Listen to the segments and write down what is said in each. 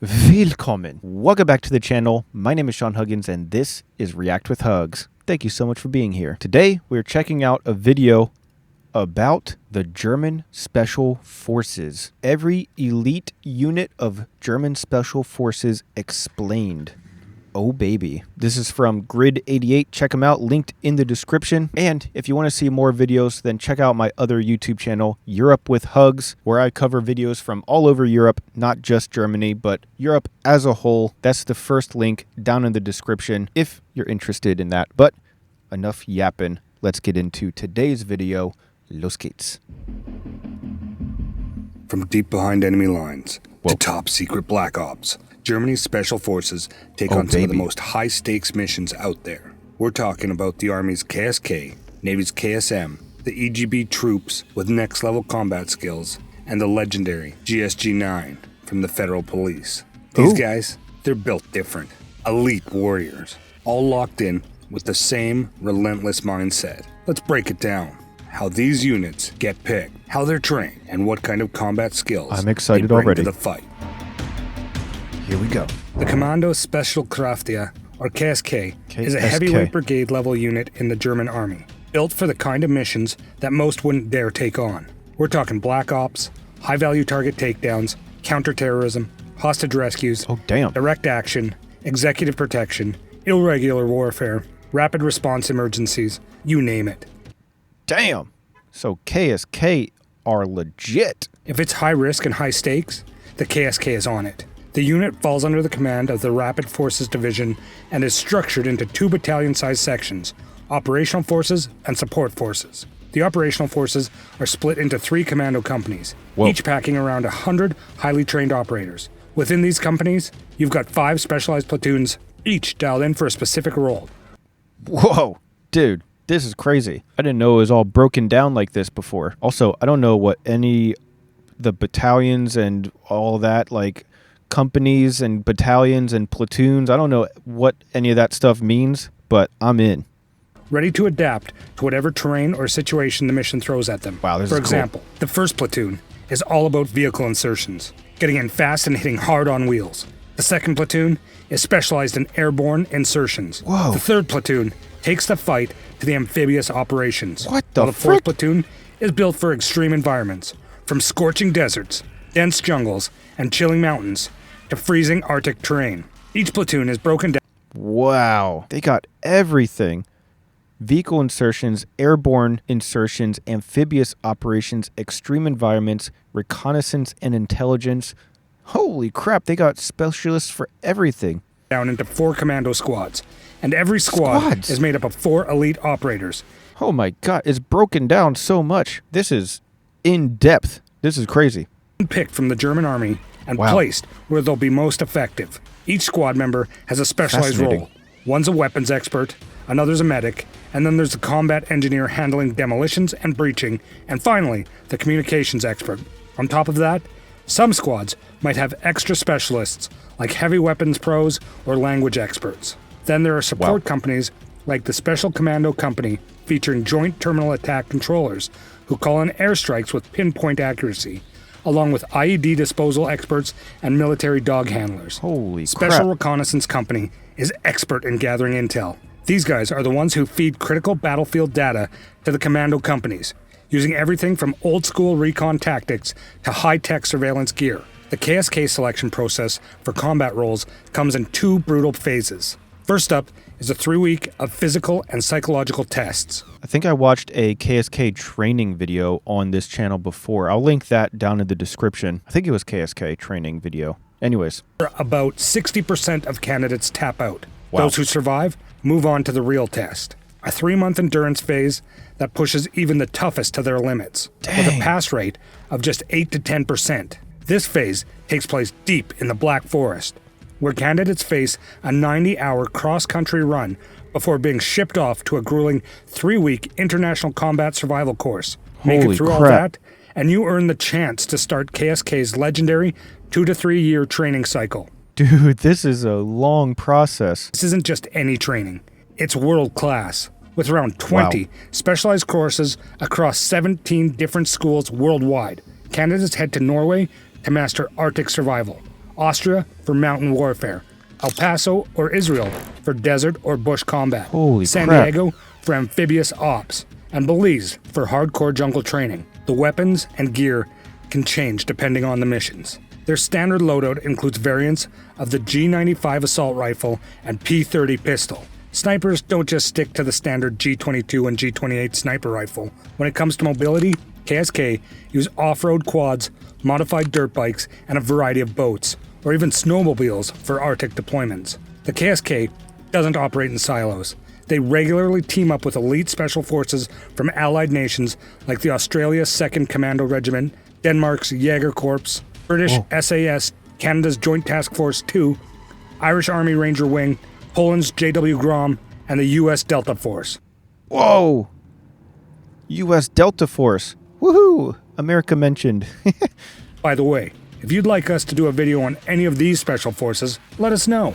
Willkommen. Welcome back to the channel. My name is Sean Huggins and this is React with Hugs. Thank you so much for being here. Today we're checking out a video about the German Special Forces. Every elite unit of German Special Forces explained. Oh baby. This is from Grid88. Check them out, linked in the description. And if you want to see more videos, then check out my other YouTube channel, Europe with Hugs, where I cover videos from all over Europe, not just Germany, but Europe as a whole. That's the first link down in the description if you're interested in that. But enough yapping. Let's get into today's video. Los geht's. From deep behind enemy lines to top secret black ops, Germany's special forces take on some of the most high-stakes missions out there. We're talking about the Army's KSK, Navy's KSM, the EGB troops with next-level combat skills, and the legendary GSG-9 from the Federal Police. These guys, they're built different. Elite warriors, all locked in with the same relentless mindset. Let's break it down. How these units get picked, how they're trained, and what kind of combat skills I'm excited they bring already. to the fight. Here we go. The Kommando Spezialkräfte, or KSK, is a heavyweight brigade level unit in the German army, built for the kind of missions that most wouldn't dare take on. We're talking black ops, high-value target takedowns, counterterrorism, hostage rescues, direct action, executive protection, irregular warfare, rapid response emergencies, you name it. Damn. So KSK are legit. If it's high risk and high stakes, the KSK is on it. The unit falls under the command of the Rapid Forces Division and is structured into 2 battalion-sized sections, Operational Forces and Support Forces. The Operational Forces are split into 3 commando companies, each packing around 100 highly trained operators. Within these companies, you've got 5 specialized platoons, each dialed in for a specific role. Whoa, dude, this is crazy. I didn't know it was all broken down like this before. Also, I don't know what the battalions and all that, like companies and battalions and platoons, I don't know what any of that stuff means, but I'm in. Ready to adapt to whatever terrain or situation the mission throws at them. Wow, this For is example, the first platoon is all about vehicle insertions, getting in fast and hitting hard on wheels. The second platoon is specialized in airborne insertions. Whoa. The third platoon takes the fight to the amphibious operations. What the While the fourth platoon is built for extreme environments, from scorching deserts, dense jungles, and chilling mountains, to freezing Arctic terrain. Each platoon is broken down. Wow, they got everything. Vehicle insertions, airborne insertions, amphibious operations, extreme environments, reconnaissance and intelligence. Holy crap, they got specialists for everything. Down into 4 commando squads, and every squad is made up of 4 elite operators. Oh my god, it's broken down so much. This is in depth. This is crazy. Picked from the German army and placed where they'll be most effective. Each squad member has a specialized role. One's a weapons expert, another's a medic, and then there's the combat engineer handling demolitions and breaching, and finally, the communications expert. On top of that, some squads might have extra specialists like heavy weapons pros or language experts. Then there are support companies like the Special Commando Company, featuring joint terminal attack controllers who call in airstrikes with pinpoint accuracy, along with IED disposal experts and military dog handlers. Holy Special crap. Reconnaissance Company is expert in gathering intel. These guys are the ones who feed critical battlefield data to the commando companies, using everything from old-school recon tactics to high-tech surveillance gear. The KSK selection process for combat roles comes in 2 brutal phases. First up is a 3-week of physical and psychological tests. I think I watched a KSK training video on this channel before. I'll link that down in the description. I think it was KSK training video. Anyways. About 60% of candidates tap out. Those who survive move on to the real test. A 3-month endurance phase that pushes even the toughest to their limits, with a pass rate of just 8 to 10%. This phase takes place deep in the Black Forest, where candidates face a 90-hour cross-country run before being shipped off to a grueling 3-week international combat survival course. Make it through all that, and you earn the chance to start KSK's legendary 2 to 3 year training cycle. Dude, this is a long process. This isn't just any training. It's world-class, with around 20 specialized courses across 17 different schools worldwide. Candidates head to Norway to master Arctic survival, Austria for mountain warfare, El Paso or Israel for desert or bush combat, Holy San crap. Diego for amphibious ops, and Belize for hardcore jungle training. The weapons and gear can change depending on the missions. Their standard loadout includes variants of the G95 assault rifle and P30 pistol. Snipers don't just stick to the standard G22 and G28 sniper rifle. When it comes to mobility, KSK use off-road quads, modified dirt bikes, and a variety of boats, or even snowmobiles for Arctic deployments. The KSK doesn't operate in silos. They regularly team up with elite special forces from allied nations like the Australia 2nd Commando Regiment, Denmark's Jaeger Corps, British SAS, Canada's Joint Task Force 2, Irish Army Ranger Wing, Poland's JW Grom, and the U.S. Delta Force. Whoa! U.S. Delta Force. Woohoo! America mentioned. By the way, if you'd like us to do a video on any of these special forces, let us know.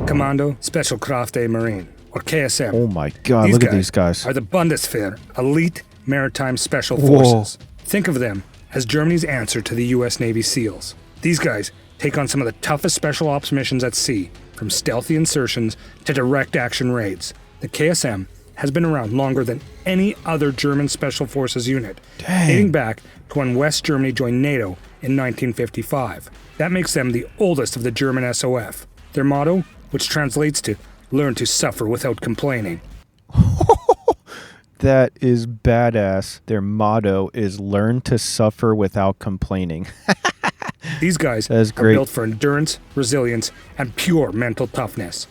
Commando Special Kräfte Marine, or KSM. Oh my god, look at these guys. Are the Bundeswehr, elite maritime special forces. Think of them as Germany's answer to the U.S. Navy SEALs. These guys take on some of the toughest special ops missions at sea, from stealthy insertions to direct action raids. The KSM has been around longer than any other German special forces unit, dating back to when West Germany joined NATO in 1955. That makes them the oldest of the German SOF. Their motto, which translates to "learn to suffer without complaining." That is badass. Their motto is "learn to suffer without complaining." These guys are built for endurance, resilience, and pure mental toughness.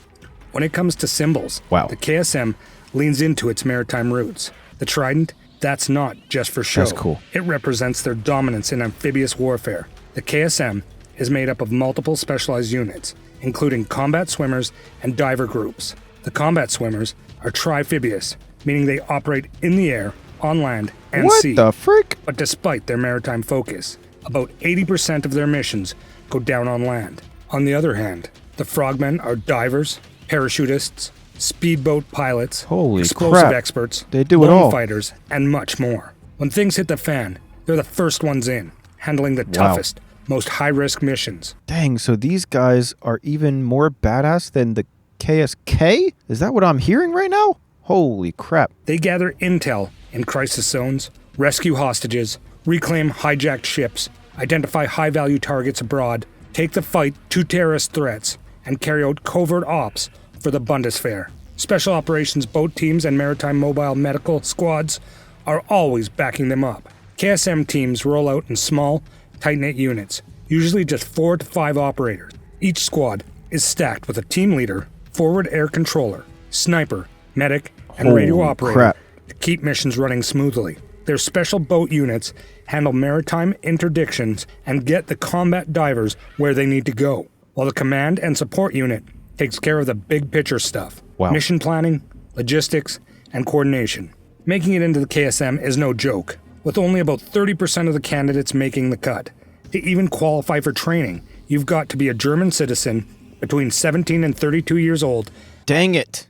When it comes to symbols, the KSM leans into its maritime roots. The trident, that's not just for show. That's cool. It represents their dominance in amphibious warfare. The KSM is made up of multiple specialized units, including combat swimmers and diver groups. The combat swimmers are trifibious, meaning they operate in the air, on land, and sea. What the frick? But despite their maritime focus, about 80% of their missions go down on land. On the other hand, the frogmen are divers, parachutists, speedboat pilots, explosive experts, they do it all. Fighters, and much more. When things hit the fan, they're the first ones in, handling the toughest, most high-risk missions. Dang, so these guys are even more badass than the KSK? Is that what I'm hearing right now? Holy crap. They gather intel in crisis zones, rescue hostages, reclaim hijacked ships, identify high-value targets abroad, take the fight to terrorist threats, and carry out covert ops for the Bundeswehr. Special operations boat teams and maritime mobile medical squads are always backing them up. KSM teams roll out in small, tight-knit units, usually just 4 to 5 operators. Each squad is stacked with a team leader, forward air controller, sniper, medic, and radio operator to keep missions running smoothly. Their special boat units handle maritime interdictions and get the combat divers where they need to go, while the command and support unit takes care of the big picture stuff. Mission planning, logistics, and coordination. Making it into the KSM is no joke, with only about 30% of the candidates making the cut. To even qualify for training, you've got to be a German citizen between 17 and 32 years old. Dang it.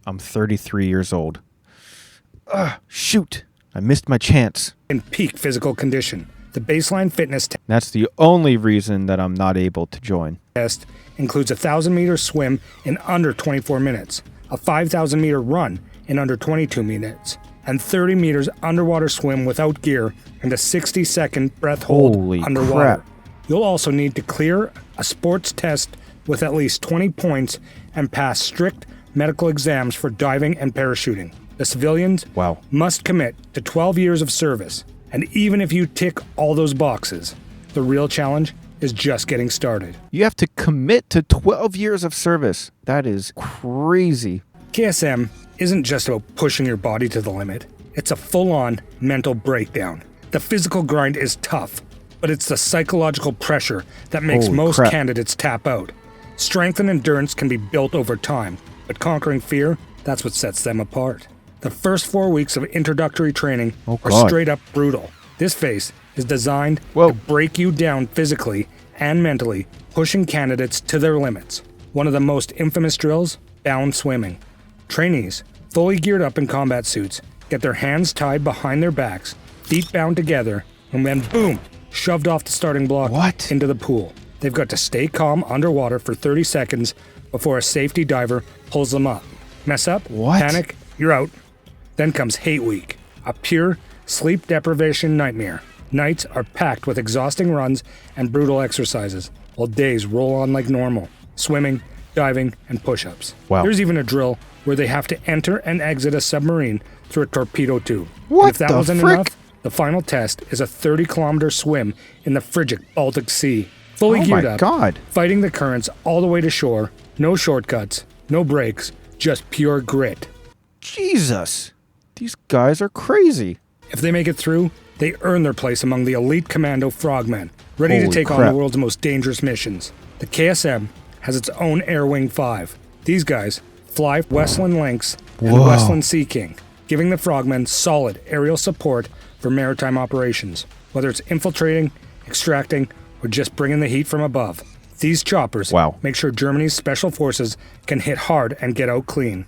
I'm 33 years old. Shoot. I missed my chance. In peak physical condition. The baseline fitness test. That's the only reason that I'm not able to join. Test includes a 1,000-meter swim in under 24 minutes, a 5,000-meter run in under 22 minutes, and 30 meters underwater swim without gear and a 60-second breath hold underwater. Crap. You'll also need to clear a sports test with at least 20 points and pass strict medical exams for diving and parachuting. The civilians must commit to 12 years of service, and even if you tick all those boxes, the real challenge is just getting started. You have to commit to 12 years of service. That is crazy. KSM isn't just about pushing your body to the limit. It's a full-on mental breakdown. The physical grind is tough, but it's the psychological pressure that makes most candidates tap out. Strength and endurance can be built over time, but conquering fear, that's what sets them apart. The first 4 weeks of introductory training are straight up brutal. This phase is designed to break you down physically and mentally, pushing candidates to their limits. One of the most infamous drills, bound swimming. Trainees, fully geared up in combat suits, get their hands tied behind their backs, feet bound together, and then boom, shoved off the starting block into the pool. They've got to stay calm underwater for 30 seconds before a safety diver pulls them up. Mess up, panic, you're out. Then comes Hate Week, a pure sleep deprivation nightmare. Nights are packed with exhausting runs and brutal exercises, while days roll on like normal. Swimming, diving, and push-ups. Wow. There's even a drill where they have to enter and exit a submarine through a torpedo tube. What And if that the wasn't frick? enough, the final test is a 30-kilometer swim in the frigid Baltic Sea. Fully geared up, God. fighting the currents all the way to shore. No shortcuts, no breaks, just pure grit. Jesus. These guys are crazy. If they make it through, they earn their place among the elite commando frogmen, ready to Holy take on crap. the world's most dangerous missions. The KSM has its own Air Wing 5. These guys fly Westland Lynx and Whoa. Westland Sea King, giving the frogmen solid aerial support for maritime operations, whether it's infiltrating, extracting, or just bringing the heat from above. These choppers make sure Germany's special forces can hit hard and get out clean.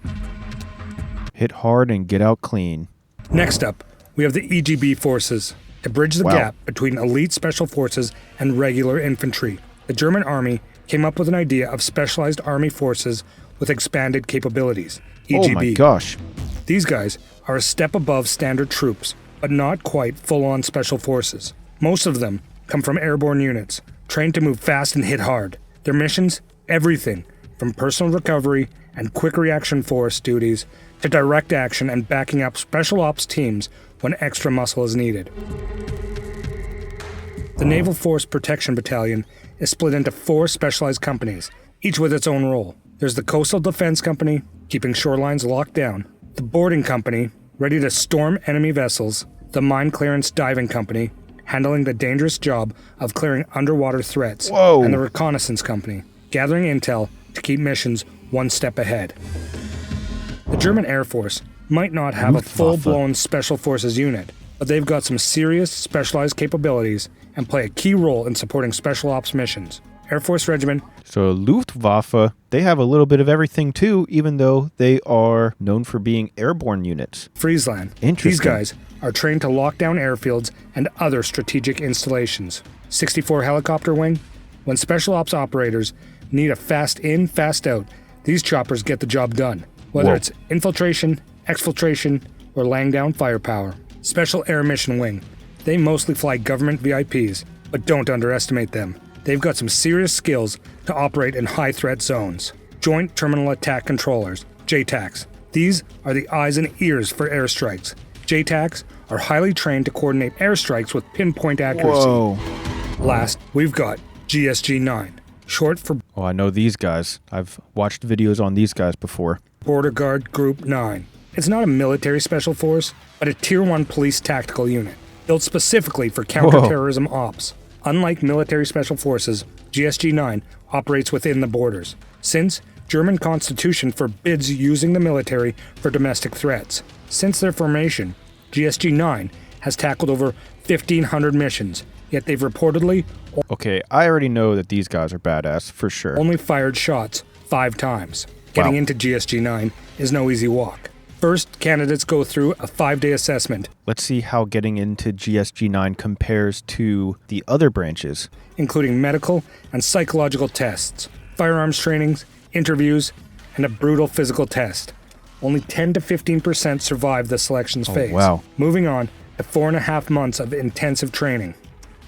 Hit hard and get out clean. Next up, we have the EGB forces. To bridge the gap between elite special forces and regular infantry, the German army came up with an idea of specialized army forces with expanded capabilities, EGB. Oh my gosh. These guys are a step above standard troops, but not quite full-on special forces. Most of them come from airborne units, trained to move fast and hit hard. Their missions? Everything from personal recovery and quick reaction force duties to direct action and backing up special ops teams when extra muscle is needed. The Naval Force Protection Battalion is split into 4 specialized companies, each with its own role. There's the Coastal Defense Company, keeping shorelines locked down, the Boarding Company, ready to storm enemy vessels, the Mine Clearance Diving Company, handling the dangerous job of clearing underwater threats, and the Reconnaissance Company, gathering intel to keep missions one step ahead. The German Air Force might not have a full-blown Special Forces unit, but they've got some serious specialized capabilities and play a key role in supporting special ops missions. Air Force Regiment. So Luftwaffe, they have a little bit of everything too, even though they are known for being airborne units. Friesland. Interesting. These guys are trained to lock down airfields and other strategic installations. 64 Helicopter Wing. When special ops operators need a fast in, fast out, these choppers get the job done. Whether it's infiltration, exfiltration, or laying down firepower. Special Air Mission Wing. They mostly fly government VIPs, but don't underestimate them. They've got some serious skills to operate in high-threat zones. Joint Terminal Attack Controllers, JTACs. These are the eyes and ears for airstrikes. JTACs are highly trained to coordinate airstrikes with pinpoint accuracy. Last, we've got GSG-9, short for... Oh, I know these guys. I've watched videos on these guys before. Border Guard Group 9. It's not a military special force, but a Tier 1 police tactical unit, built specifically for counterterrorism ops. Unlike military special forces, GSG-9 operates within the borders, since German constitution forbids using the military for domestic threats. Since their formation, GSG-9 has tackled over 1,500 missions, yet they've reportedly... Okay, I already know that these guys are badass, for sure. ...only fired shots 5 times. Getting into GSG-9 is no easy walk. First, candidates go through a 5-day assessment. Let's see how getting into GSG-9 compares to the other branches. Including medical and psychological tests, firearms trainings, interviews, and a brutal physical test. Only 10 to 15% survive the selections phase. Wow. Moving on to 4.5 months of intensive training.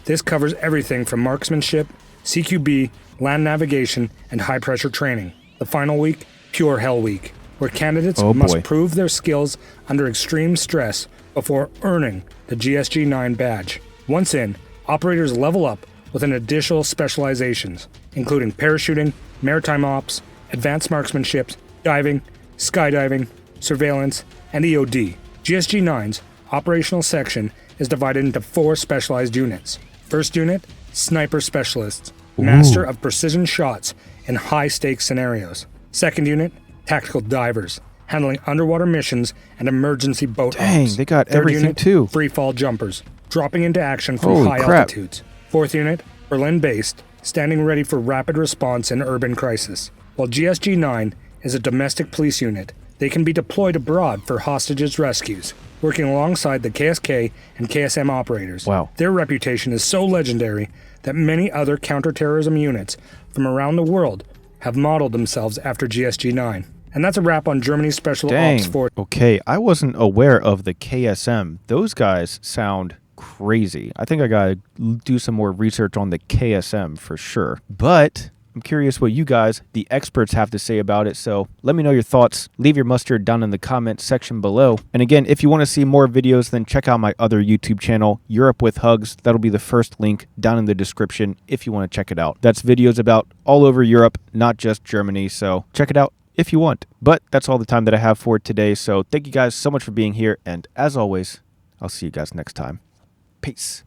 This covers everything from marksmanship, CQB, land navigation, and high-pressure training. The final week, Pure Hell Week, where candidates must prove their skills under extreme stress before earning the GSG-9 badge. Once in, operators level up with an additional specializations, including parachuting, maritime ops, advanced marksmanship, diving, skydiving, surveillance, and EOD. GSG-9's operational section is divided into 4 specialized units. First unit, Sniper Specialists, master of precision shots in high-stakes scenarios. Second unit, Tactical Divers, handling underwater missions and emergency boat ops. They got Third everything unit, too. Free-fall jumpers, dropping into action from high altitudes. Fourth unit, Berlin-based, standing ready for rapid response in urban crisis. While GSG-9 is a domestic police unit, They can be deployed abroad for hostages rescues, working alongside the KSK and KSM operators. Wow. Their reputation is so legendary that many other counterterrorism units from around the world have modeled themselves after GSG-9. And that's a wrap on Germany's Special Ops Force. Okay, I wasn't aware of the KSM. Those guys sound crazy. I think I gotta do some more research on the KSM for sure. But I'm curious what you guys, the experts, have to say about it. So let me know your thoughts. Leave your mustard down in the comments section below. And again, if you want to see more videos, then check out my other YouTube channel, Europe with Hugs. That'll be the first link down in the description if you want to check it out. That's videos about all over Europe, not just Germany. So check it out if you want. But that's all the time that I have for today. So thank you guys so much for being here. And as always, I'll see you guys next time. Peace.